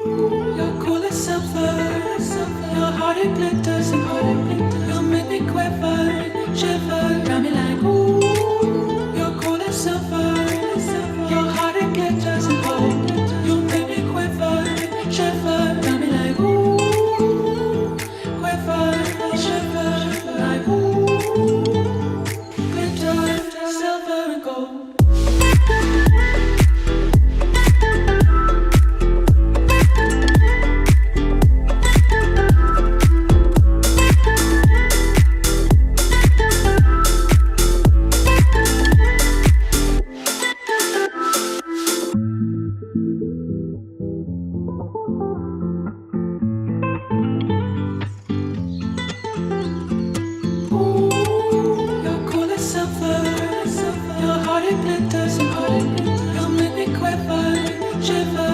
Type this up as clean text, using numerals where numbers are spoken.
Your cool as silver, your heart it glitters and gold. You make me quiver, shiver, got me like ooh. Your cool as silver, your heart it glitters and gold. You make me quiver, shiver, got me like ooh. Quiver, shiver, like ooh. Glitter, silver and gold. Your heart it glitters and gold. You make me quiver, shiver.